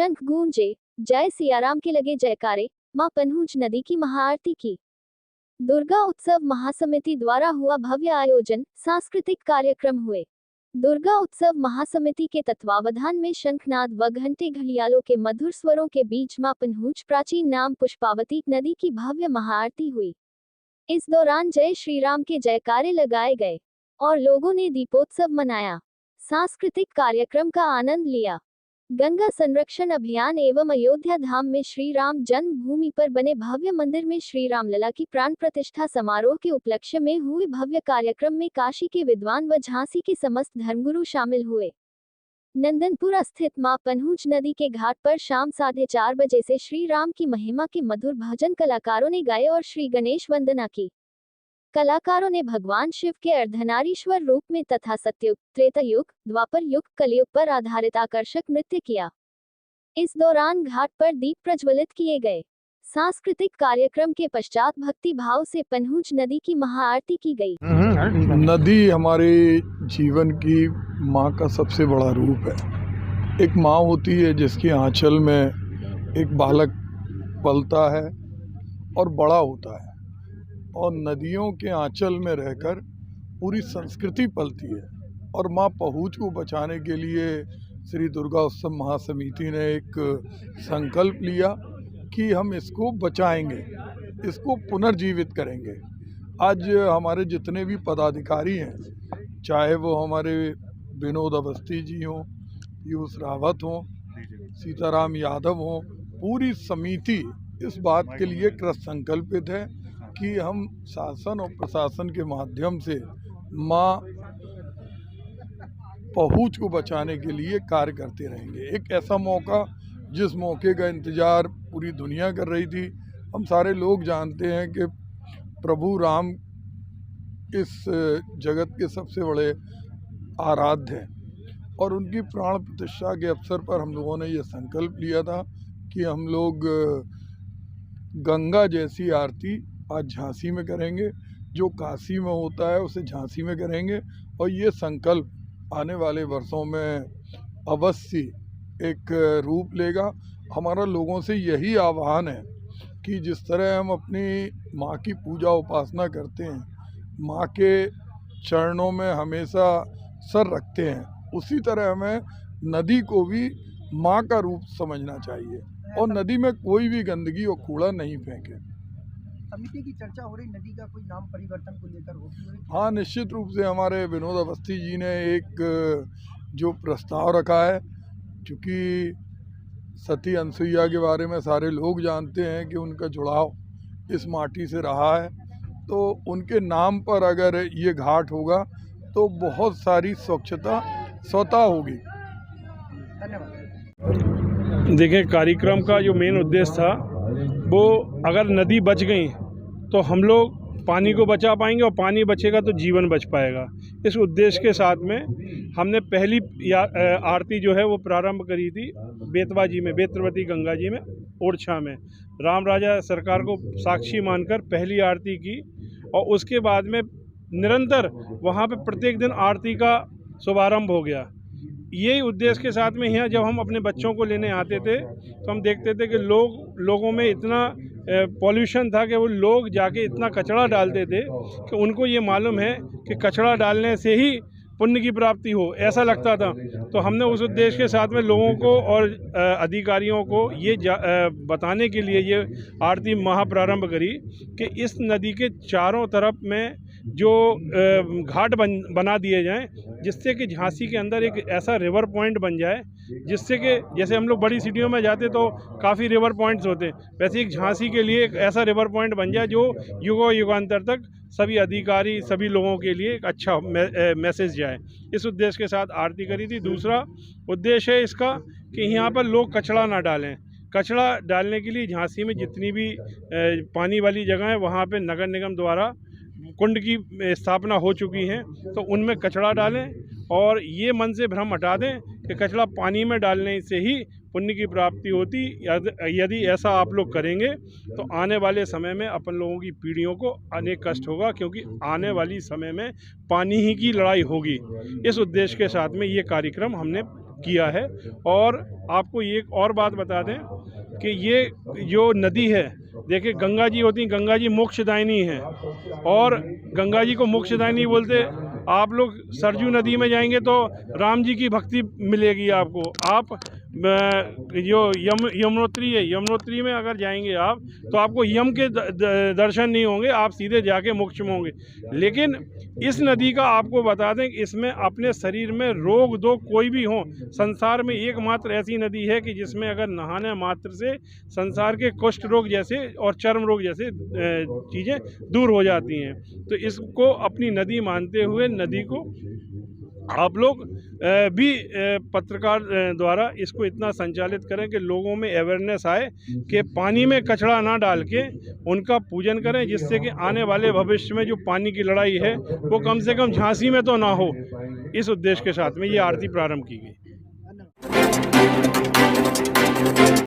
शंख गूंजे, जय सियाराम के लगे जयकारे, मां पन्हूज नदी की महाआरती की। दुर्गा उत्सव महासमिति द्वारा हुआ भव्य आयोजन, सांस्कृतिक कार्यक्रम हुए। दुर्गा उत्सव महासमिति के तत्वावधान में शंखनाद व घंटे घड़ियालों के मधुर स्वरों के बीच मां पन्हूज प्राचीन नाम पुष्पावती नदी की भव्य महाआरती हुई। इस दौरान जय श्री राम के जयकारे लगाए गए और लोगों ने दीपोत्सव मनाया, सांस्कृतिक कार्यक्रम का आनंद लिया। गंगा संरक्षण अभियान एवं अयोध्या धाम में श्री राम जन्मभूमि पर बने भव्य मंदिर में श्री रामलला की प्राण प्रतिष्ठा समारोह के उपलक्ष्य में हुए भव्य कार्यक्रम में काशी के विद्वान व झांसी के समस्त धर्मगुरु शामिल हुए। नंदनपुरा स्थित मां पन्हूज नदी के घाट पर शाम 4:30 बजे से श्री राम की महिमा के मधुर भजन कलाकारों ने गाए और श्री गणेश वंदना की। कलाकारों ने भगवान शिव के अर्धनारीश्वर रूप में तथा सत्ययुग, त्रेता युग, द्वापर युग, कलयुग पर आधारित आकर्षक नृत्य किया। इस दौरान घाट पर दीप प्रज्वलित किए गए। सांस्कृतिक कार्यक्रम के पश्चात भक्ति भाव से पन्हूज नदी की महाआरती की गई। नदी हमारे जीवन की माँ का सबसे बड़ा रूप है। एक माँ होती है जिसके आंचल में एक बालक पलता है और बड़ा होता है, और नदियों के आंचल में रहकर पूरी संस्कृति पलती है। और माँ पहुँच को बचाने के लिए श्री दुर्गा उत्सव महासमिति ने एक संकल्प लिया कि हम इसको बचाएंगे, इसको पुनर्जीवित करेंगे। आज हमारे जितने भी पदाधिकारी हैं, चाहे वो हमारे विनोद अवस्थी जी हों, पीयूष रावत हों, सीताराम यादव हों, पूरी समिति इस बात के लिए कृत संकल्पित है कि हम शासन और प्रशासन के माध्यम से माँ पहुँच को बचाने के लिए कार्य करते रहेंगे। एक ऐसा मौका, जिस मौके का इंतज़ार पूरी दुनिया कर रही थी। हम सारे लोग जानते हैं कि प्रभु राम इस जगत के सबसे बड़े आराध्य हैं, और उनकी प्राण प्रतिष्ठा के अवसर पर हम लोगों ने ये संकल्प लिया था कि हम लोग गंगा जैसी आरती आज झांसी में करेंगे। जो काशी में होता है उसे झांसी में करेंगे, और ये संकल्प आने वाले वर्षों में अवश्य एक रूप लेगा। हमारा लोगों से यही आह्वान है कि जिस तरह हम अपनी माँ की पूजा उपासना करते हैं, माँ के चरणों में हमेशा सर रखते हैं, उसी तरह हमें नदी को भी माँ का रूप समझना चाहिए और नदी में कोई भी गंदगी और कूड़ा नहीं फेंके। समिति की चर्चा हो रही, नदी का कोई नाम परिवर्तन को लेकर होगी? हाँ, निश्चित रूप से हमारे विनोद अवस्थी जी ने एक जो प्रस्ताव रखा है, क्योंकि सती अनसुईया के बारे में सारे लोग जानते हैं कि उनका जुड़ाव इस माटी से रहा है, तो उनके नाम पर अगर ये घाट होगा तो बहुत सारी स्वच्छता स्वतः होगी। धन्यवाद। देखिए, कार्यक्रम का जो मेन उद्देश्य था वो, अगर नदी बच गई तो हम लोग पानी को बचा पाएंगे, और पानी बचेगा तो जीवन बच पाएगा। इस उद्देश्य के साथ में हमने पहली आरती जो है वो प्रारंभ करी थी बेतवा जी में, बेत्रवती गंगा जी में, ओरछा में। राम राजा सरकार को साक्षी मानकर पहली आरती की, और उसके बाद में निरंतर वहाँ पे प्रत्येक दिन आरती का शुभारंभ हो गया। यही उद्देश्य के साथ में यहाँ जब हम अपने बच्चों को लेने आते थे तो हम देखते थे कि लोगों में इतना पॉल्यूशन था कि वो लोग जाके इतना कचरा डालते थे कि उनको ये मालूम है कि कचरा डालने से ही पुण्य की प्राप्ति हो, ऐसा लगता था। तो हमने उस उद्देश्य के साथ में लोगों को और अधिकारियों को ये बताने के लिए ये आरती महाप्रारंभ करी कि इस नदी के चारों तरफ में जो घाट बना दिए जाएं, जिससे कि झांसी के अंदर एक ऐसा रिवर पॉइंट बन जाए, जिससे कि जैसे हम लोग बड़ी सिटियों में जाते तो काफ़ी रिवर पॉइंट्स होते हैं, वैसे एक झांसी के लिए एक ऐसा रिवर पॉइंट बन जाए जो युगों युगांतर तक सभी अधिकारी, सभी लोगों के लिए एक अच्छा मैसेज जाए। इस उद्देश्य के साथ आरती करी थी। दूसरा उद्देश्य है इसका कि यहाँ पर लोग कचरा ना डालें। कचरा डालने के लिए झांसी में जितनी भी पानी वाली जगह है वहाँ पे नगर निगम द्वारा कुंड की स्थापना हो चुकी है, तो उनमें कचरा डालें और ये मन से भ्रम हटा दें कि कचरा पानी में डालने से ही पुण्य की प्राप्ति होती। यदि ऐसा आप लोग करेंगे तो आने वाले समय में अपन लोगों की पीढ़ियों को अनेक कष्ट होगा, क्योंकि आने वाली समय में पानी ही की लड़ाई होगी। इस उद्देश्य के साथ में ये कार्यक्रम हमने किया है। और आपको एक और बात बता दें कि ये जो नदी है, देखिए गंगा जी होती हैं, गंगा जी मोक्षदायिनी है, और गंगा जी को मोक्षदायिनी बोलते। आप लोग सरजू नदी में जाएंगे तो राम जी की भक्ति मिलेगी आपको। आप जो यमुनोत्री है, यमुनोत्री में अगर जाएंगे आप तो आपको यम के दर्शन नहीं होंगे, आप सीधे जाके मोक्ष में होंगे। लेकिन इस नदी का आपको बता दें कि इसमें अपने शरीर में रोग दो कोई भी हो, संसार में एकमात्र ऐसी नदी है कि जिसमें अगर नहाने मात्र से संसार के कुष्ठ रोग जैसे और चर्म रोग जैसे चीज़ें दूर हो जाती हैं। तो इसको अपनी नदी मानते हुए नदी को आप लोग भी पत्रकार द्वारा इसको इतना संचालित करें कि लोगों में अवेयरनेस आए कि पानी में कचरा ना डाल के उनका पूजन करें, जिससे कि आने वाले भविष्य में जो पानी की लड़ाई है वो कम से कम झांसी में तो ना हो। इस उद्देश्य के साथ में ये आरती प्रारंभ की गई।